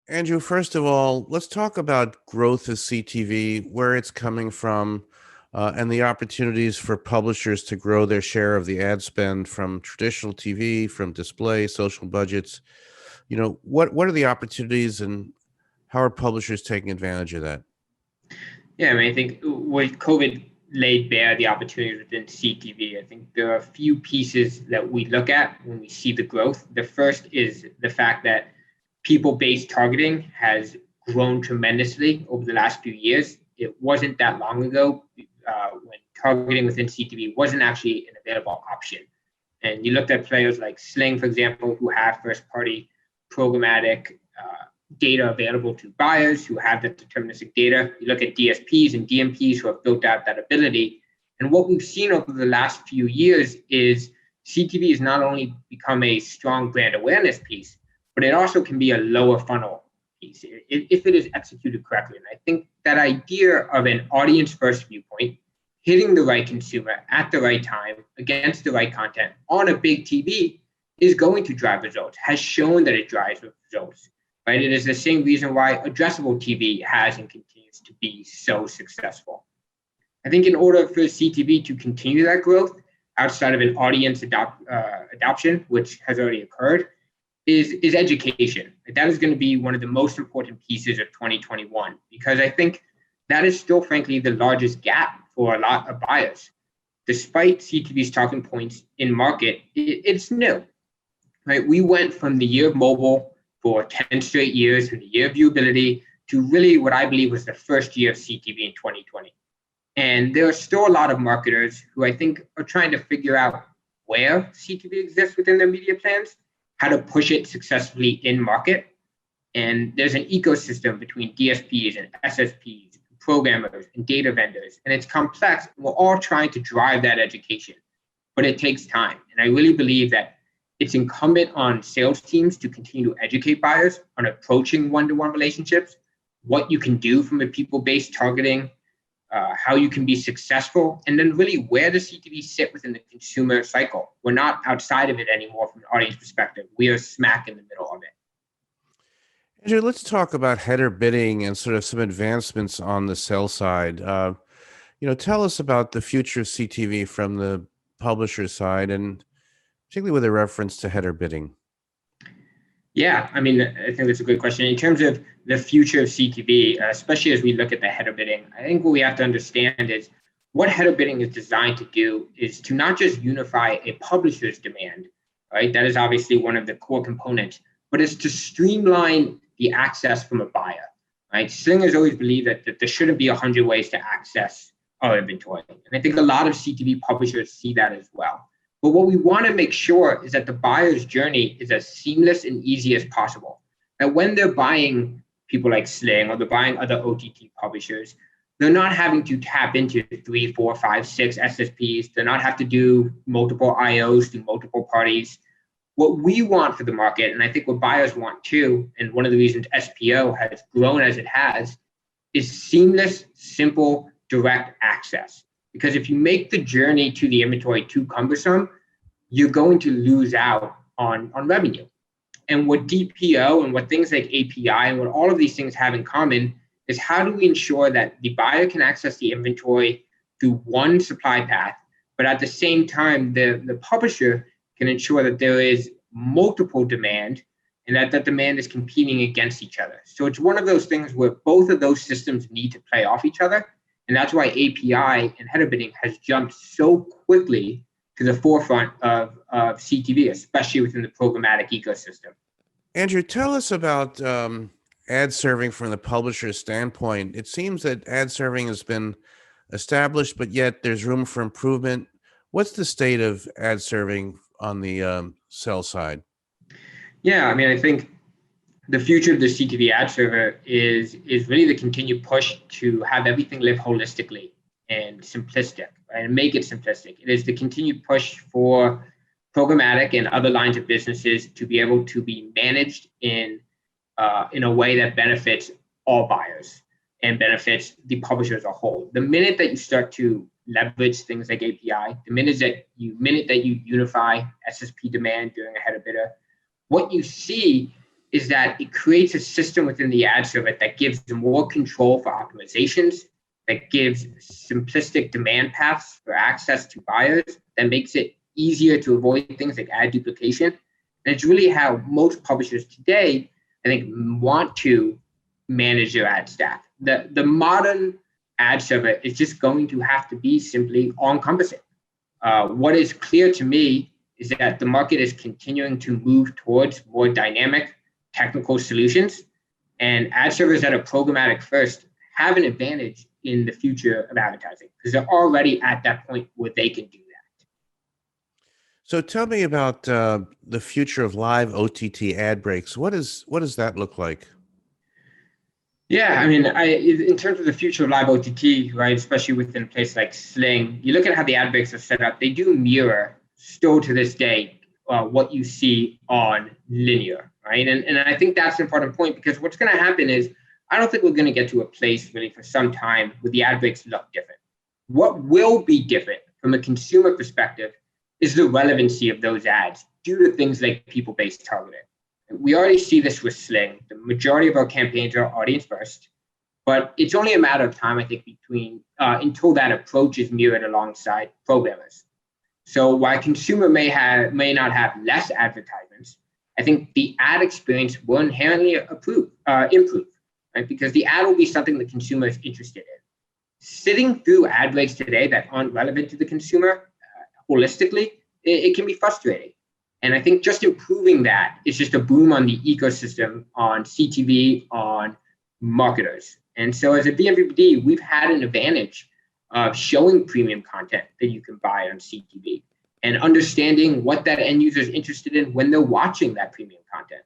Andrew, first of all, let's talk about growth of CTV, where it's coming from, and the opportunities for publishers to grow their share of the ad spend from traditional TV, from display, social budgets. What are the opportunities and how are publishers taking advantage of that? Yeah, I mean, I think what COVID laid bare the opportunities within CTV. I think there are a few pieces that we look at when we see the growth. The first is the fact that people-based targeting has grown tremendously over the last few years. It wasn't that long ago when targeting within CTV wasn't actually an available option. And you looked at players like Sling, for example, who have first-party programmatic data available to buyers who have that deterministic data. You look at DSPs and DMPs who have built out that ability. And what we've seen over the last few years is CTV has not only become a strong brand awareness piece, but it also can be a lower funnel piece if it is executed correctly. And I think that idea of an audience first viewpoint, hitting the right consumer at the right time against the right content on a big TV is going to drive results, has shown that it drives results. Right? It is the same reason why addressable TV has and continues to be so successful. I think in order for CTV to continue that growth outside of an audience adoption, which has already occurred, is education. That is going to be one of the most important pieces of 2021, because I think that is still, frankly, the largest gap for a lot of buyers. Despite CTV's talking points in market, it's new. Right? We went from the year of mobile for 10 straight years, from the year of viewability to really what I believe was the first year of CTV in 2020. And there are still a lot of marketers who I think are trying to figure out where CTV exists within their media plans, how to push it successfully in market. And there's an ecosystem between DSPs and SSPs, programmers and data vendors, and it's complex. We're all trying to drive that education, but it takes time. And I really believe that it's incumbent on sales teams to continue to educate buyers on approaching one-to-one relationships, what you can do from a people-based targeting, how you can be successful, and then really where does CTV sit within the consumer cycle? We're not outside of it anymore from an audience perspective. We are smack in the middle of it. Andrew, let's talk about header bidding and sort of some advancements on the sell side. Tell us about the future of CTV from the publisher side, and particularly with a reference to header bidding. Yeah, I mean, I think that's a good question. In terms of the future of CTV, especially as we look at the header bidding, I think what we have to understand is what header bidding is designed to do is to not just unify a publisher's demand, right? That is obviously one of the core components, but it's to streamline the access from a buyer, right? Sling has always believed that there shouldn't be 100 ways to access our inventory. And I think a lot of CTV publishers see that as well. But what we want to make sure is that the buyer's journey is as seamless and easy as possible. That when they're buying people like Sling or they're buying other OTT publishers, they're not having to tap into 3, 4, 5, 6 SSPs. They're not have to do multiple IOs through multiple parties. What we want for the market, and I think what buyers want too, and one of the reasons SPO has grown as it has, is seamless, simple, direct access. Because if you make the journey to the inventory too cumbersome, you're going to lose out on revenue. And what DPO and what things like API and what all of these things have in common is how do we ensure that the buyer can access the inventory through one supply path, but at the same time, the publisher can ensure that there is multiple demand and that demand is competing against each other. So it's one of those things where both of those systems need to play off each other. And that's why API and header bidding has jumped so quickly to the forefront of CTV, especially within the programmatic ecosystem. Andrew, tell us about ad serving from the publisher's standpoint. It seems that ad serving has been established, but yet there's room for improvement. What's the state of ad serving on the sell side? Yeah, I mean, I think the future of the CTV ad server is really the continued push to have everything live holistically and simplistic, right? And make it simplistic. It is the continued push for programmatic and other lines of businesses to be able to be managed in a way that benefits all buyers and benefits the publisher as a whole. The minute that you start to leverage things like API, the minute that you unify SSP demand during a header bidder, what you see is that it creates a system within the ad server that gives more control for optimizations, that gives simplistic demand paths for access to buyers, that makes it easier to avoid things like ad duplication. And it's really how most publishers today, I think, want to manage their ad stack. The modern ad server is just going to have to be simply all-encompassing. What is clear to me is that the market is continuing to move towards more dynamic technical solutions, and ad servers that are programmatic first have an advantage in the future of advertising because they're already at that point where they can do that. So tell me about the future of live OTT ad breaks. What does that look like? Yeah, I mean, in terms of the future of live OTT, right, especially within a place like Sling, you look at how the ad breaks are set up. They do mirror, still to this day, what you see on linear, right? And I think that's an important point because what's going to happen is I don't think we're going to get to a place really for some time where the ad breaks look different. What will be different from a consumer perspective is the relevancy of those ads due to things like people-based targeting. We already see this with Sling. The majority of our campaigns are audience first, but it's only a matter of time, I think, between until that approach is mirrored alongside programmers. So while consumer may not have less advertisements, I think the ad experience will inherently improve, right? Because the ad will be something the consumer is interested in. Sitting through ad breaks today that aren't relevant to the consumer holistically, it can be frustrating. And I think just improving that is just a boom on the ecosystem, on CTV, on marketers. And so as a vMVPD, we've had an advantage of showing premium content that you can buy on CTV and understanding what that end user is interested in when they're watching that premium content.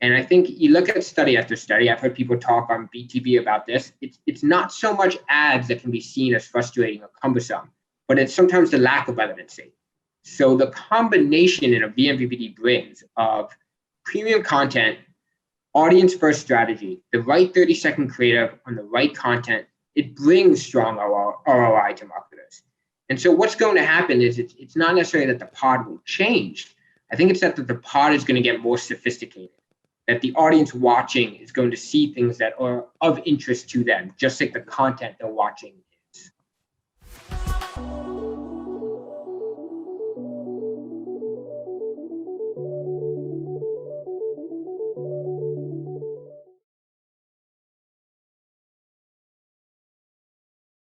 And I think you look at study after study, I've heard people talk on Beet TV about this. It's not so much ads that can be seen as frustrating or cumbersome, but it's sometimes the lack of relevancy. So the combination in a vMVPD brings of premium content, audience first strategy, the right 30-second creative on the right content, it brings strong ROI to marketers. And so what's going to happen is it's not necessarily that the pod will change. I think it's that the pod is going to get more sophisticated, that the audience watching is going to see things that are of interest to them, just like the content they're watching